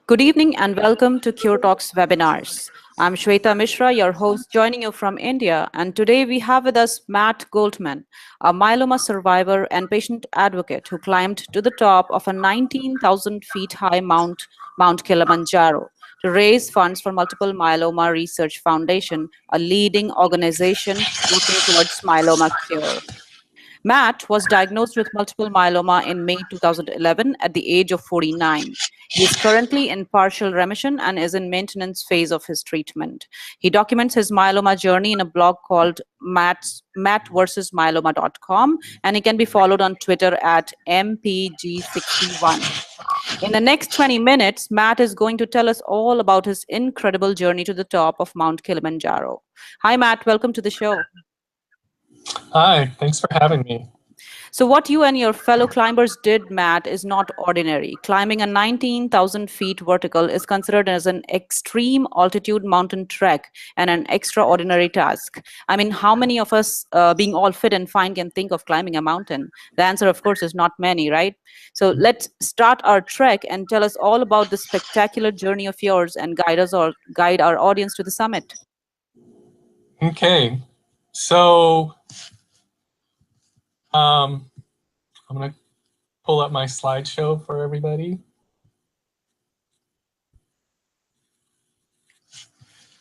Good evening and welcome to CureTalks webinars. I'm Shweta Mishra, your host, joining you from India. And today we have with us Matt Goldman, a myeloma survivor and patient advocate who climbed to the top of a 19,000 feet high Mount Kilimanjaro to raise funds for Multiple Myeloma Research Foundation, a leading organization working towards myeloma cure. Matt was diagnosed with multiple myeloma in May 2011 at the age of 49. He is currently in partial remission and is in maintenance phase of his treatment. He documents his myeloma journey in a blog called mattversusmyeloma.com, and he can be followed on Twitter at MPG61. In the next 20 minutes, Matt is going to tell us all about his incredible journey to the top of Mount Kilimanjaro. Hi, Matt. Welcome to the show. Hi, thanks for having me. So what you and your fellow climbers did, Matt, is not ordinary. Climbing a 19,000 feet vertical is considered as an extreme altitude mountain trek and an extraordinary task. I mean, how many of us, being all fit and fine, can think of climbing a mountain? The answer, of course, is not many, right? So let's start our trek and tell us all about the spectacular journey of yours and guide our audience to the summit. Okay, so I'm going to pull up my slideshow for everybody.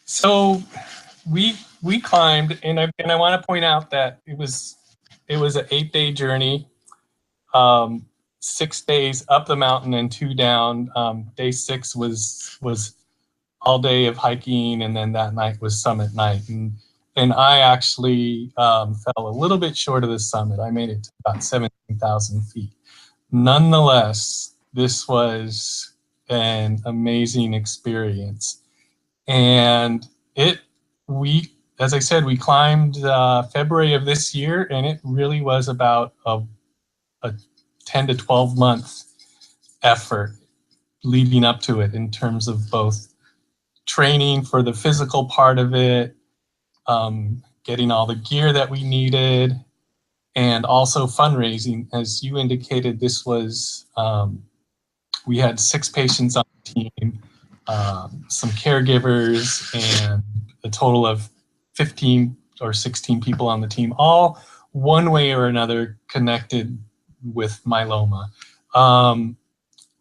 So we climbed, and I want to point out that it was an 8-day journey, 6 days up the mountain and 2 down. Day 6 was all day of hiking, and then that night was summit night. And I actually fell a little bit short of the summit. I made it to about 17,000 feet. Nonetheless, this was an amazing experience. And as I said, we climbed February of this year, and it really was about a 10 to 12 month effort leading up to it in terms of both training for the physical part of it, getting all the gear that we needed, and also fundraising. As you indicated, this was, we had 6 patients on the team, some caregivers, and a total of 15 or 16 people on the team, all one way or another connected with myeloma.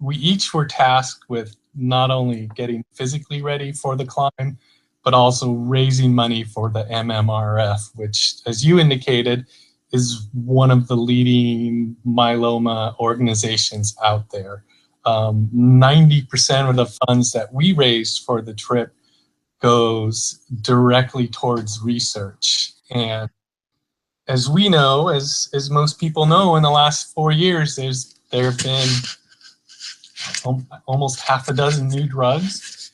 We each were tasked with not only getting physically ready for the climb, but also raising money for the MMRF, which, as you indicated, is one of the leading myeloma organizations out there. 90% of the funds that we raised for the trip goes directly towards research. And as we know, as most people know, in the last 4 years, there have been almost half a dozen new drugs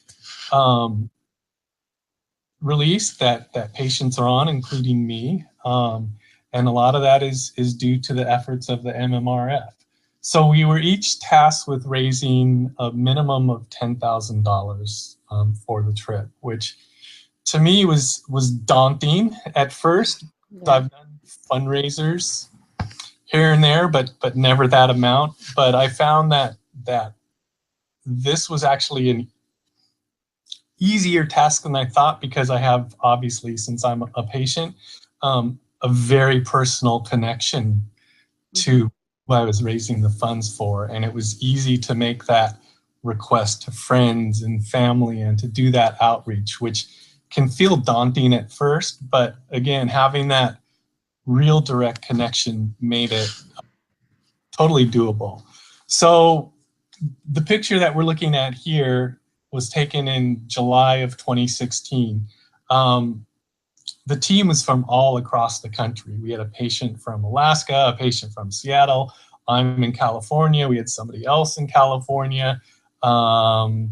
released that patients are on, including me, and a lot of that is due to the efforts of the MMRF. So we were each tasked with raising a minimum of $10,000 for the trip, which to me was daunting at first. Yeah. I've done fundraisers here and there, but never that amount. But I found that this was actually an easier task than I thought, because I have, obviously, since I'm a patient, a very personal connection to who I was raising the funds for. And it was easy to make that request to friends and family and to do that outreach, which can feel daunting at first. But again, having that real direct connection made it totally doable. So the picture that we're looking at here was taken in July of 2016. The team was from all across the country. We had a patient from Alaska, a patient from Seattle. I'm in California. We had somebody else in California, a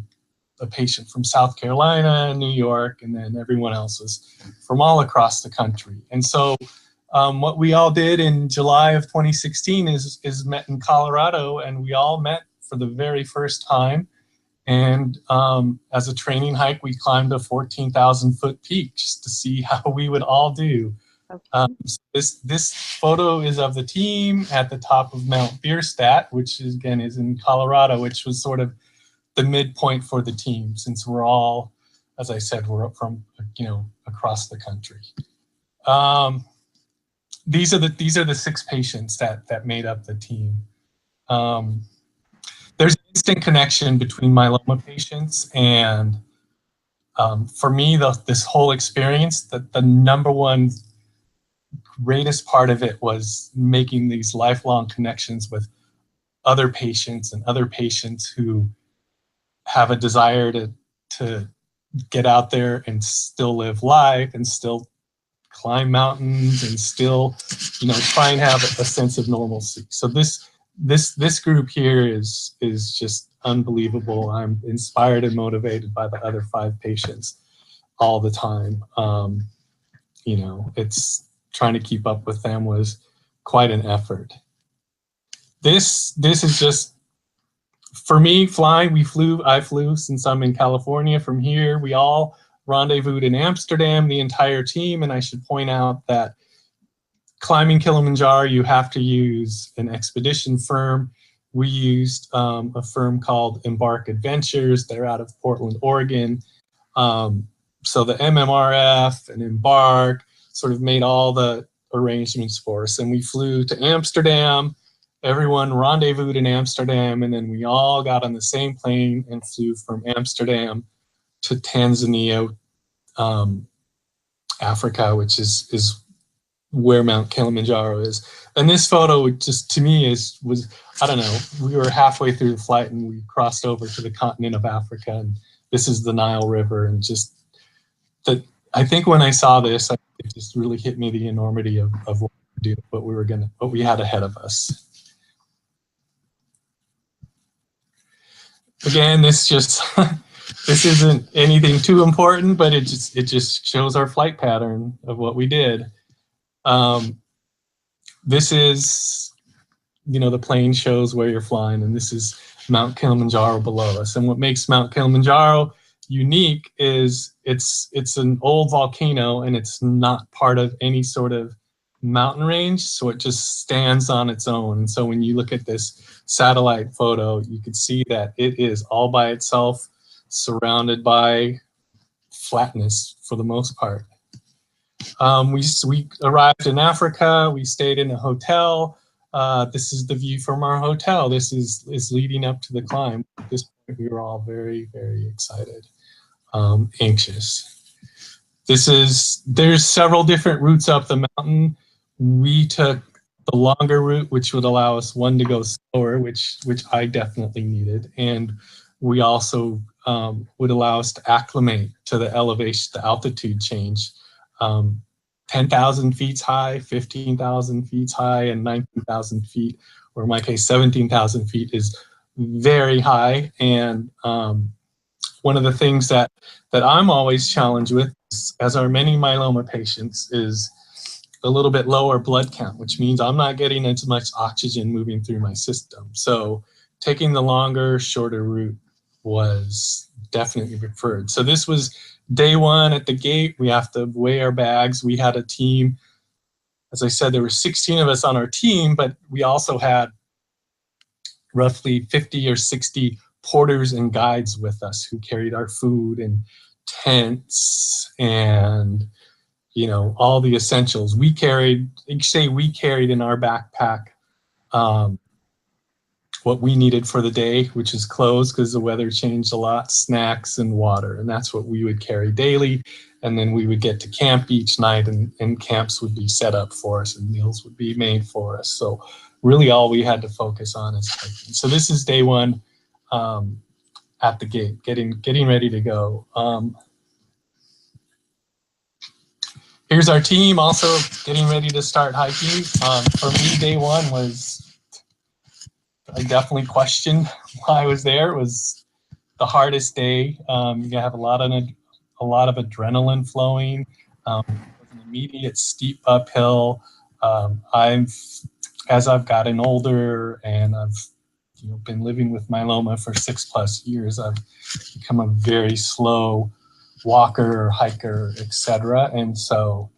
patient from South Carolina, New York, and then everyone else was from all across the country. And so what we all did in July of 2016 is met in Colorado, and we all met for the very first time. And as a training hike, we climbed a 14,000 foot peak just to see how we would all do. Okay. So this photo is of the team at the top of Mount Bierstadt, which is, again, is in Colorado, which was sort of the midpoint for the team, since we're all, as I said, we're from, you know, across the country. These are the 6 patients that made up the team. There's an instant connection between myeloma patients, and for me, this whole experience, the number one greatest part of it was making these lifelong connections with other patients and other patients who have a desire to get out there and still live life and still climb mountains and still, you know, try and have a sense of normalcy. So this group here is just unbelievable. I'm inspired and motivated by the other 5 patients all the time. You know, it's trying to keep up with them was quite an effort. This is just, for me, flying. I flew since I'm in California. From here, we all rendezvoused in Amsterdam, the entire team. And I should point out that climbing Kilimanjaro, you have to use an expedition firm. We used a firm called Embark Adventures. They're out of Portland, Oregon. So the MMRF and Embark sort of made all the arrangements for us. And we flew to Amsterdam. Everyone rendezvoused in Amsterdam, and then we all got on the same plane and flew from Amsterdam to Tanzania, Africa, which is where Mount Kilimanjaro is. And this photo, just to me, was I don't know, we were halfway through the flight and we crossed over to the continent of Africa, and this is the Nile River. And just that, I think when I saw this, it just really hit me the enormity of what we had ahead of us. Again, this isn't anything too important, but it just shows our flight pattern of what we did. This is, you know, the plane shows where you're flying, and this is Mount Kilimanjaro below us. And what makes Mount Kilimanjaro unique is it's an old volcano, and it's not part of any sort of mountain range, so it just stands on its own. And so when you look at this satellite photo, you can see that it is all by itself, surrounded by flatness for the most part. We arrived in Africa. We stayed in a hotel. This is the view from our hotel. This is leading up to the climb. At this point, we were all very, very excited, anxious. There's several different routes up the mountain. We took the longer route, which would allow us, one, to go slower, which I definitely needed, and we also would allow us to acclimate to the elevation, the altitude change. 10,000 feet high, 15,000 feet high, and 19,000 feet, or in my case, 17,000 feet is very high. And one of the things that I'm always challenged with, as are many myeloma patients, is a little bit lower blood count, which means I'm not getting as much oxygen moving through my system. So taking the longer, shorter route was definitely preferred. So this was day 1 at the gate. We have to weigh our bags. We had a team. As I said, there were 16 of us on our team, but we also had roughly 50 or 60 porters and guides with us who carried our food and tents and, you know, all the essentials. We carried in our backpack what we needed for the day, which is clothes because the weather changed a lot, snacks, and water. And that's what we would carry daily. And then we would get to camp each night, and camps would be set up for us and meals would be made for us. So really all we had to focus on is hiking. So this is day 1 at the gate, getting ready to go. Here's our team also getting ready to start hiking. For me, day 1 was, I definitely questioned why I was there. It was the hardest day. You have a lot of adrenaline flowing. It was an immediate steep uphill. As I've gotten older and I've been living with myeloma for 6+ years, I've become a very slow walker, hiker, etc. And so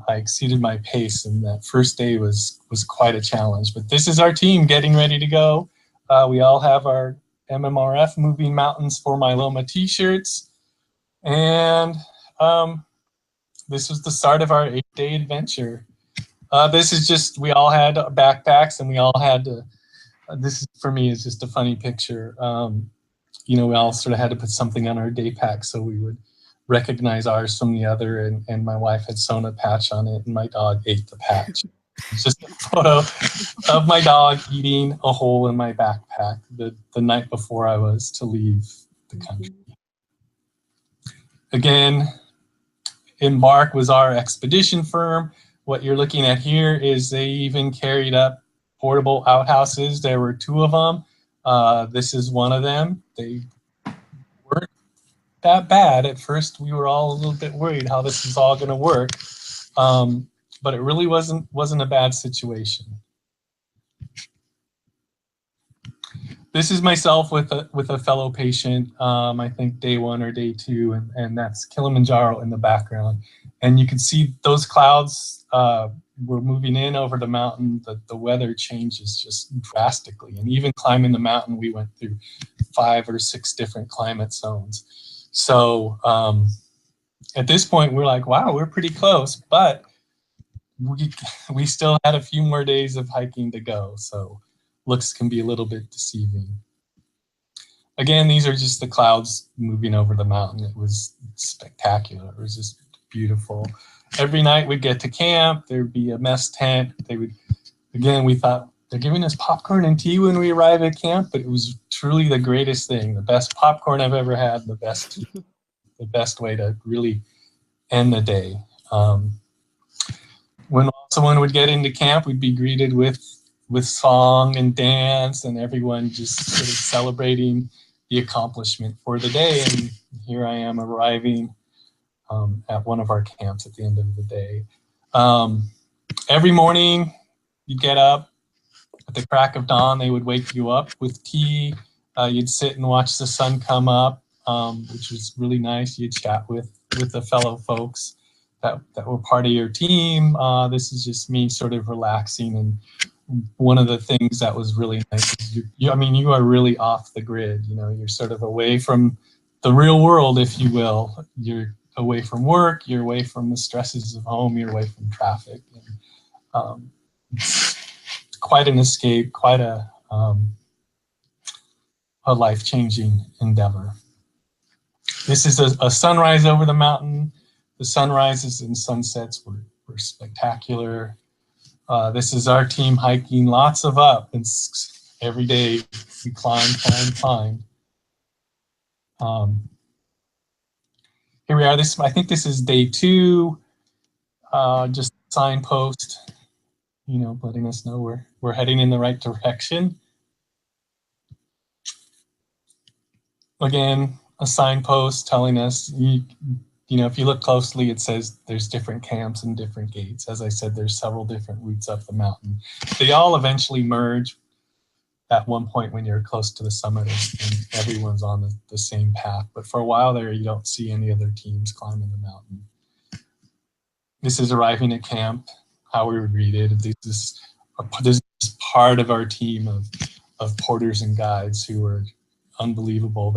I exceeded my pace, and that first day was quite a challenge. But this is our team getting ready to go. We all have our MMRF, Moving Mountains for Myeloma t-shirts. And this was the start of our 8-day adventure. This is just, we all had backpacks and we all had to, this is, for me, is just a funny picture. You know, we all sort of had to put something on our day pack so we would recognize ours from the other, and my wife had sewn a patch on it and my dog ate the patch. It's just a photo of my dog eating a hole in my backpack the night before I was to leave the country. Again, Embark was our expedition firm. What you're looking at here is they even carried up portable outhouses. There were 2 of them. This is one of them. They weren't that bad. At first, we were all a little bit worried how this is all going to work. But it really wasn't a bad situation. This is myself with a fellow patient, I think day 1 or day 2, and that's Kilimanjaro in the background. And you can see those clouds were moving in over the mountain. The weather changes just drastically. And even climbing the mountain, we went through 5 or 6 different climate zones. So at this point, we're like, wow, we're pretty close, but we still had a few more days of hiking to go. So looks can be a little bit deceiving. Again, these are just the clouds moving over the mountain. It was spectacular. It was just beautiful. Every night we'd get to camp. There'd be a mess tent. They would, again, we thought they're giving us popcorn and tea when we arrive at camp, but it was truly the greatest thing. The best popcorn I've ever had. The best way to really end the day. When someone would get into camp, we'd be greeted with song and dance, and everyone just sort of celebrating the accomplishment for the day. And here I am arriving at one of our camps at the end of the day. Every morning you'd get up at the crack of dawn. They would wake you up with tea. You'd sit and watch the sun come up, which was really nice. You'd chat with the fellow folks that were part of your team. This is just me sort of relaxing. And one of the things that was really nice is you are really off the grid. You know, you're sort of away from the real world, if you will. You're away from work, you're away from the stresses of home, you're away from traffic. And, quite an escape, quite a life-changing endeavor. This is a sunrise over the mountain. The sunrises and sunsets were spectacular. This is our team hiking, lots of up. It's every day we climb. Here we are. I think this is day 2. Just a signpost, you know, letting us know we're heading in the right direction. Again, a signpost telling us, you know, if you look closely, it says there's different camps and different gates. As I said, there's several different routes up the mountain. They all eventually merge at one point when you're close to the summit and everyone's on the same path. But for a while there, you don't see any other teams climbing the mountain. This is arriving at camp, how we were greeted. This is part of our team of porters and guides who were unbelievable.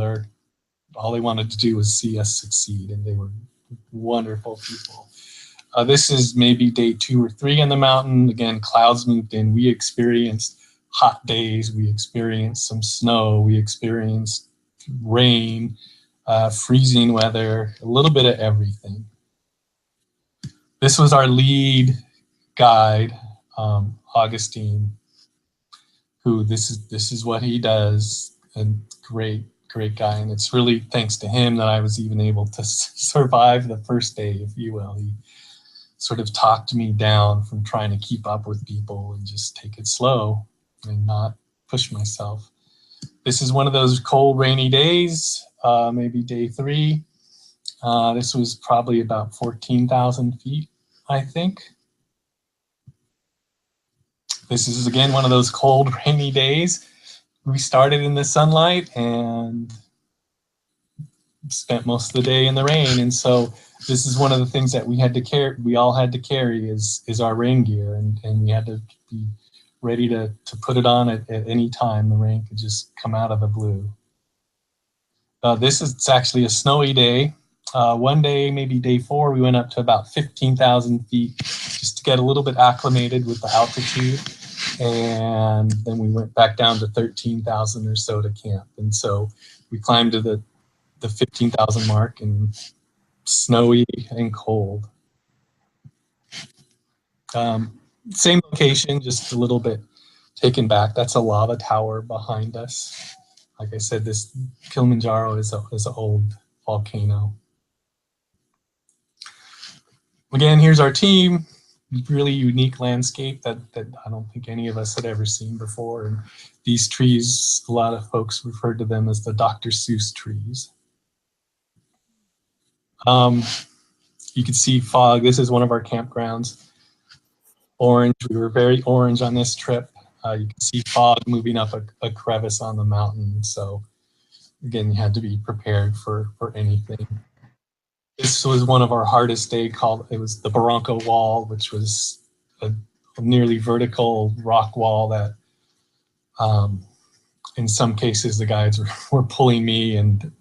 All they wanted to do was see us succeed, and they were wonderful people. This is maybe day 2 or 3 on the mountain. Again, clouds moved in. We experienced hot days. We experienced some snow. We experienced rain, freezing weather, a little bit of everything. This was our lead guide, Augustine, who this is what he does, and great guy. And it's really thanks to him that I was even able to survive the first day, if you will. He sort of talked me down from trying to keep up with people and just take it slow and not push myself. This is one of those cold, rainy days, maybe day 3. This was probably about 14,000 feet, I think. This is, again, one of those cold, rainy days. We started in the sunlight and spent most of the day in the rain. And so this is one of the things that we all had to carry is our rain gear. And we had to be ready to put it on at any time. The rain could just come out of the blue. This is actually a snowy day. One day, maybe day 4, we went up to about 15,000 feet just to get a little bit acclimated with the altitude. And then we went back down to 13,000 or so to camp. And so we climbed to the 15,000 mark, and snowy and cold. Same location, just a little bit taken back. That's a lava tower behind us. Like I said, this Kilimanjaro is an old volcano. Again, here's our team. Really unique landscape that I don't think any of us had ever seen before. And these trees, a lot of folks referred to them as the Dr. Seuss trees. You can see fog. This is one of our campgrounds. Orange, we were very orange on this trip. You can see fog moving up a crevice on the mountain. So again, you had to be prepared for anything. This was one of our hardest days. It was the Barranco Wall, which was a nearly vertical rock wall that in some cases the guides were pulling me and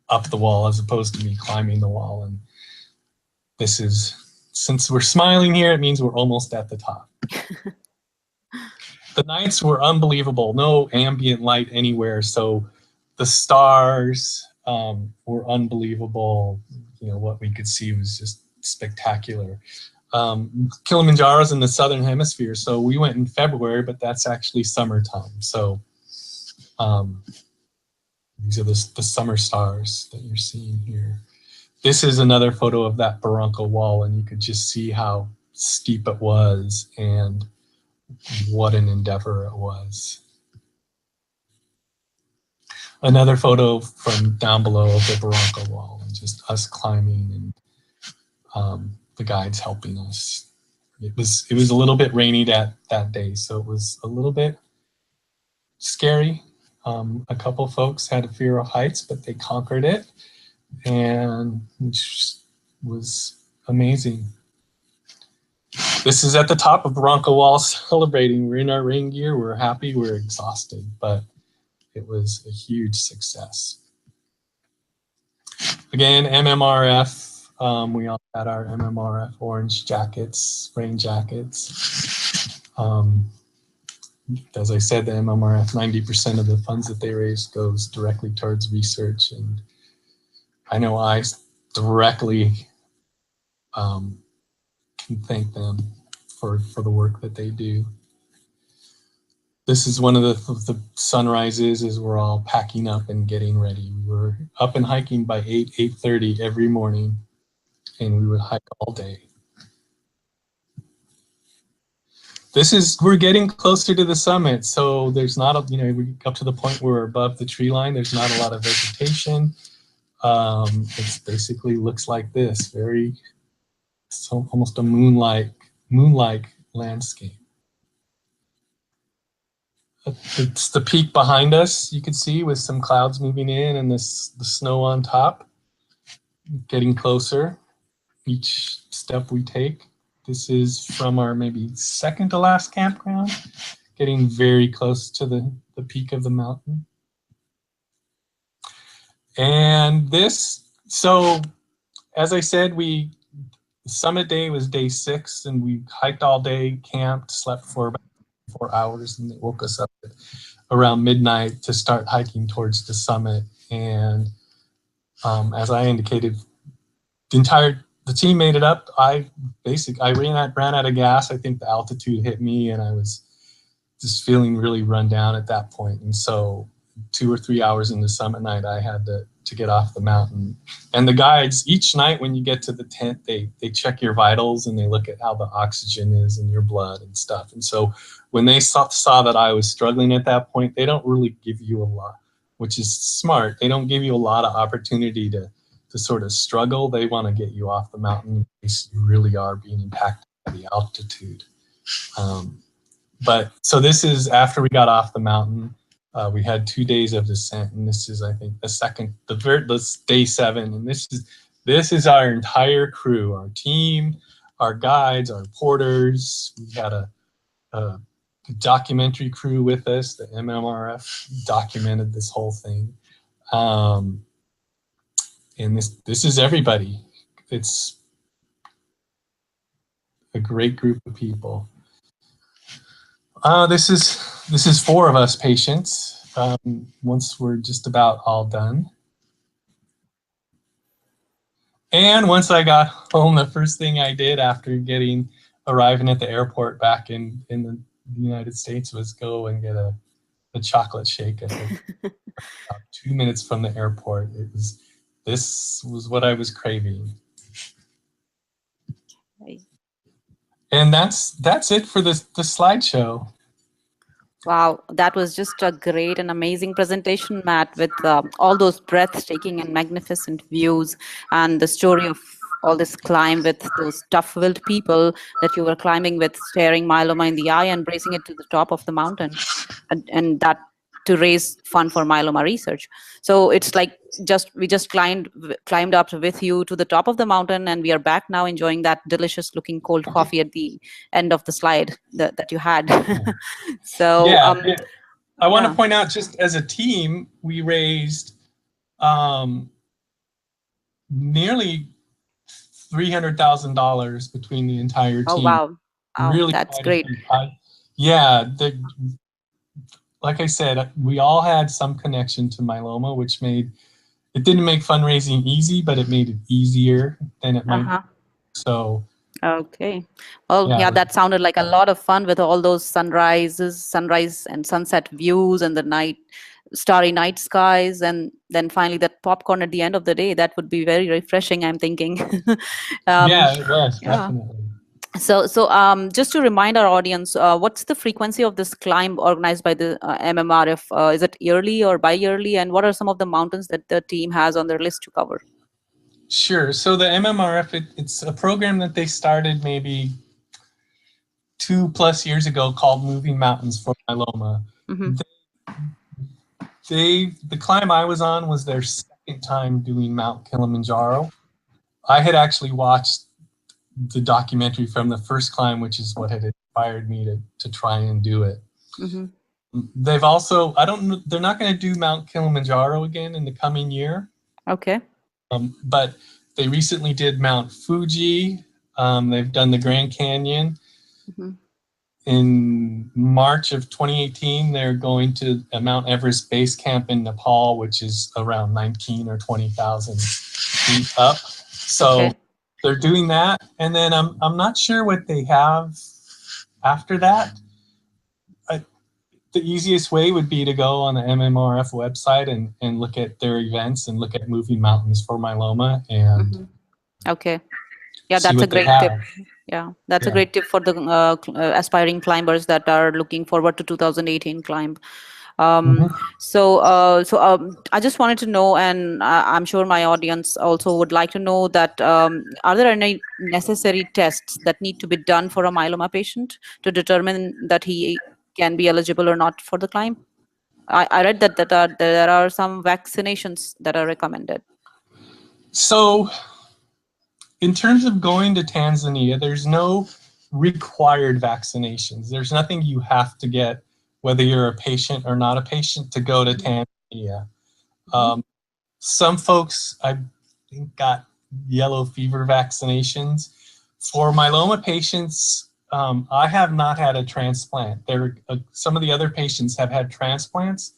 up the wall as opposed to me climbing the wall. And this is, since we're smiling here, it means we're almost at the top. The nights were unbelievable. No ambient light anywhere. So the stars were unbelievable. You know, what we could see was just spectacular. Kilimanjaro's in the southern hemisphere, so we went in February, but that's actually summertime. So these are the summer stars that you're seeing here. This is another photo of that Barranco Wall, and you could just see how steep it was and what an endeavor it was. Another photo from down below of the Barranco Wall, and just us climbing and the guides helping us. It was a little bit rainy that day, so it was a little bit scary. A couple folks had a fear of heights, but they conquered it, and which was amazing. This is at the top of Barranco Wall celebrating. We're in our rain gear, we're happy, we're exhausted, but it was a huge success. Again, MMRF, we all had our MMRF orange jackets, rain jackets. As I said, the MMRF, 90% of the funds that they raise goes directly towards research. And I know I directly can thank them for the work that they do. This is one of the sunrises as we're all packing up and getting ready. We were up and hiking by 8:30 every morning, and we would hike all day. We're getting closer to the summit, so there's not we up to the point where we're above the tree line. There's not a lot of vegetation. It basically looks like this, almost a moon-like landscape. It's the peak behind us, you can see, with some clouds moving in and the snow on top. Getting closer each step we take. This is from our maybe second to last campground, getting very close to the peak of the mountain. And so as I said, the summit day was day 6, and we hiked all day, camped, slept for about 4 hours, and they woke us up at around midnight to start hiking towards the summit. And as I indicated, the team made it up. I ran out of gas. I think the altitude hit me, and I was just feeling really run down at that point. And so 2 or 3 hours into summit night, I had to get off the mountain. And the guides, each night when you get to the tent, they check your vitals and they look at how the oxygen is in your blood and stuff. And so when they saw that I was struggling at that point, they don't really give you a lot, which is smart. They don't give you a lot of opportunity to sort of struggle. They want to get you off the mountain in case you really are being impacted by the altitude. But so this is after we got off the mountain. We had 2 days of descent, and this is, I think, this day 7, and this is our entire crew, our team, our guides, our porters. We had a documentary crew with us. The MMRF documented this whole thing. and this is everybody. It's a great group of people. This is 4 of us patients. Once we're just about all done. And once I got home, the first thing I did after arriving at the airport back in the United States was go and get a chocolate shake at about 2 minutes from the airport. This was what I was craving. Right. And that's it for the slideshow. Wow, that was just a great and amazing presentation, Matt, with all those breathtaking and magnificent views and the story of all this climb with those tough-willed people that you were climbing with, staring myeloma in the eye and bracing it to the top of the mountain, and that to raise fund for myeloma research. So it's like we just climbed up with you to the top of the mountain, and we are back now enjoying that delicious looking cold coffee at the end of the slide that you had. So yeah, I want to yeah. point out, just as a team, we raised nearly $300,000 between the entire team. Oh wow, Really, that's great. Yeah, like I said, we all had some connection to myeloma, which didn't make fundraising easy, but it made it easier than it might. So okay, well, yeah, that sounded like a lot of fun with all those sunrise and sunset views and the starry night skies, and then finally that popcorn at the end of the day. That would be very refreshing, I'm thinking. Yeah, it was, definitely. So just to remind our audience, what's the frequency of this climb organized by the MMRF? Is it yearly or bi-yearly? And what are some of the mountains that the team has on their list to cover? Sure. So the MMRF, it's a program that they started maybe 2+ years ago called Moving Mountains for Myeloma. The climb I was on was their second time doing Mt Kilimanjaro. I had actually watched the documentary from the first climb, which is what had inspired me to try and do it. They've also, they're not going to do Mt Kilimanjaro again in the coming year. Okay. But they recently did Mount Fuji. They've done the Grand Canyon. In March of 2018, they're going to Mount Everest Base Camp in Nepal, which is around 19 or 20,000 feet up. So they're doing that. And then I'm not sure what they have after that. The easiest way would be to go on the MMRF website and look at their events and look at Moving Mountains for Myeloma. And okay. Yeah, that's a great tip. Yeah, that's a great tip for the aspiring climbers that are looking forward to 2018 climb. So I just wanted to know, and I'm sure my audience also would like to know that are there any necessary tests that need to be done for a myeloma patient to determine that he can be eligible or not for the climb? I read that there are some vaccinations that are recommended. So in terms of going to Tanzania, there's no required vaccinations. There's nothing you have to get, whether you're a patient or not a patient, to go to Tanzania. Some folks, I think, got yellow fever vaccinations. For myeloma patients, I have not had a transplant. Some of the other patients have had transplants.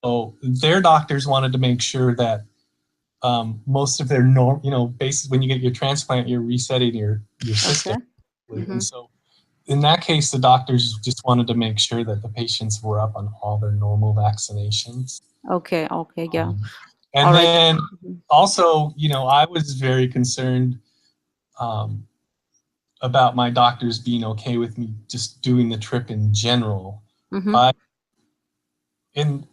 So their doctors wanted to make sure that most of their basically when you get your transplant, you're resetting your system. And so in that case, the doctors just wanted to make sure that the patients were up on all their normal vaccinations. Okay, yeah. And all then also, I was very concerned about my doctors being okay with me just doing the trip in general. In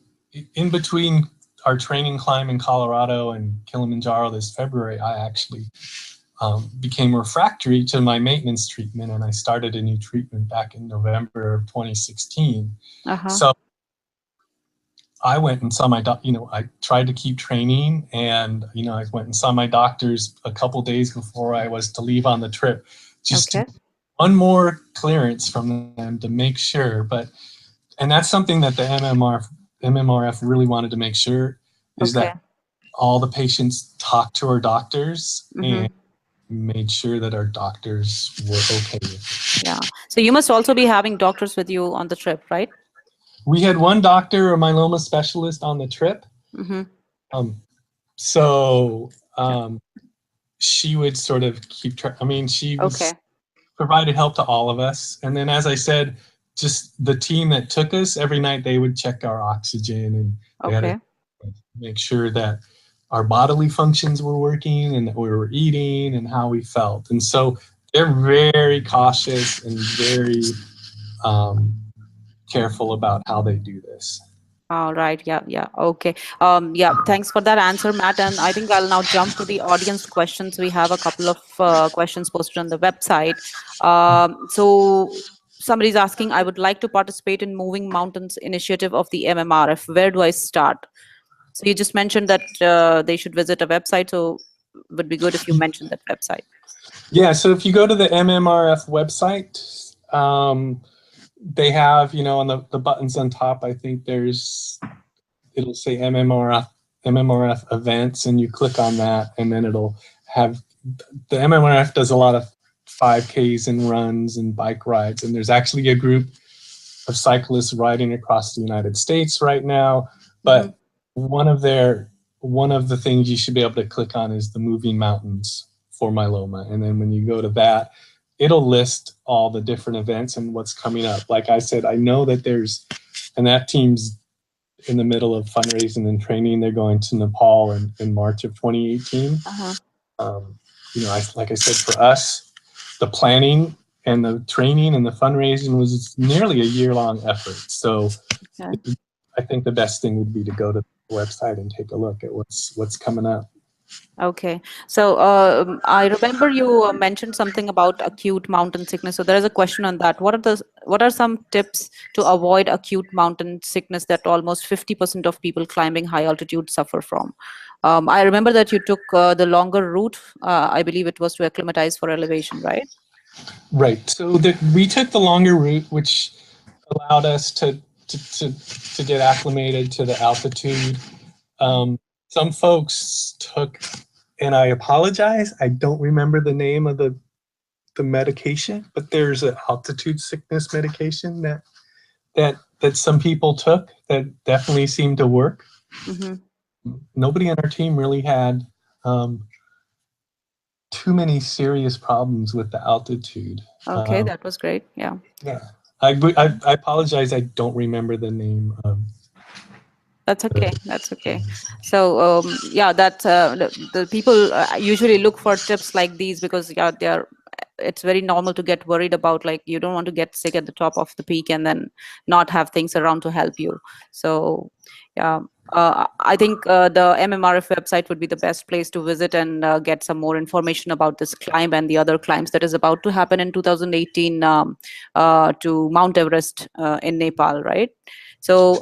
between our training climb in Colorado and Kilimanjaro this February, I actually became refractory to my maintenance treatment, and I started a new treatment back in November of 2016. So I went and saw my I tried to keep training, and I went and saw my doctors a couple days before I was to leave on the trip, just to one more clearance from them to make sure. And that's something that the MMRF really wanted to make sure, is that all the patients talked to our doctors Mm-hmm. and made sure that our doctors were okay with it. Yeah. So you must also be having doctors with you on the trip, right? We had one doctor, a myeloma specialist, on the trip. Mm-hmm. So she would sort of keep track. I mean, she was provided help to all of us. And then, as I said, just the team that took us, every night they would check our oxygen, and they had to make sure that our bodily functions were working and that we were eating and how we felt. And so they're very cautious and very careful about how they do this. All right. Yeah. Yeah. Okay. Yeah. Thanks for that answer, Matt. And I think I'll now jump to the audience questions. We have a couple of questions posted on the website. So somebody's asking, I would like to participate in Moving Mountains initiative of the MMRF. Where do I start? So you just mentioned that they should visit a website. So it would be good if you mentioned that website. Yeah. So if you go to the MMRF website, they have, on the buttons on top, I think it'll say MMRF events, and you click on that, and then it'll have, the MMRF does a lot of 5Ks and runs and bike rides, and there's actually a group of cyclists riding across the United States right now. But one of the things you should be able to click on is the Moving Mountains for Myeloma, and then when you go to that, it'll list all the different events and what's coming up. Like I said, I know that that team's in the middle of fundraising and training. They're going to Nepal in March of 2018. Like I said, for us, the planning and the training and the fundraising was nearly a year-long effort. So I think the best thing would be to go to the website and take a look at what's coming up. Okay. So I remember you mentioned something about acute mountain sickness. So there is a question on that. What are some tips to avoid acute mountain sickness that almost 50% of people climbing high altitude suffer from? I remember that you took the longer route. I believe it was to acclimatize for elevation, right? Right. So we took the longer route, which allowed us to get acclimated to the altitude. Some folks took, and I apologize, I don't remember the name of the medication, but there's an altitude sickness medication that some people took that definitely seemed to work. Nobody on our team really had too many serious problems with the altitude. Okay, that was great. Yeah. Yeah. I apologize, I don't remember the name of. That's okay. That's okay. So yeah, that the people usually look for tips like these because it's very normal to get worried about, like, you don't want to get sick at the top of the peak and then not have things around to help you. So yeah, I think the MMRF website would be the best place to visit and get some more information about this climb and the other climbs that is about to happen in 2018 to Mount Everest in Nepal, right? So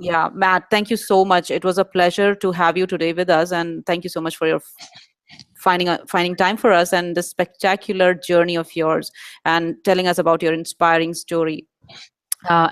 yeah, Matt, thank you so much. It was a pleasure to have you today with us, and thank you so much for your finding time for us and the spectacular journey of yours and telling us about your inspiring story.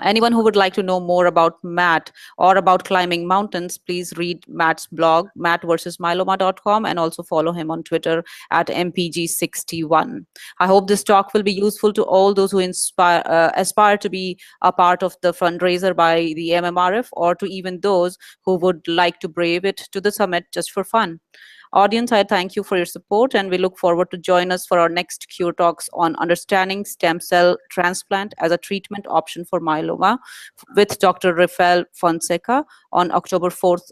Anyone who would like to know more about Matt or about climbing mountains, please read Matt's blog, mattversusmyeloma.com, and also follow him on Twitter at mpg61. I hope this talk will be useful to all those who aspire to be a part of the fundraiser by the MMRF, or to even those who would like to brave it to the summit just for fun. Audience, I thank you for your support, and we look forward to join us for our next Cure Talks on understanding stem cell transplant as a treatment option for myeloma with Dr. Rafael Fonseca on October 4th,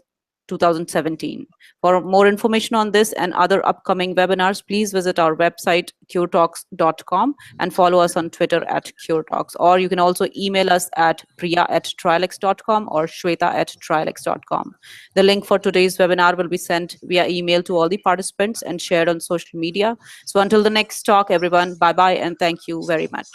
2017. For more information on this and other upcoming webinars, please visit our website, curetalks.com, and follow us on Twitter at CureTalks. Or you can also email us at priya@trialx.com or shweta@trialx.com. The link for today's webinar will be sent via email to all the participants and shared on social media. So until the next talk, everyone, bye-bye, and thank you very much.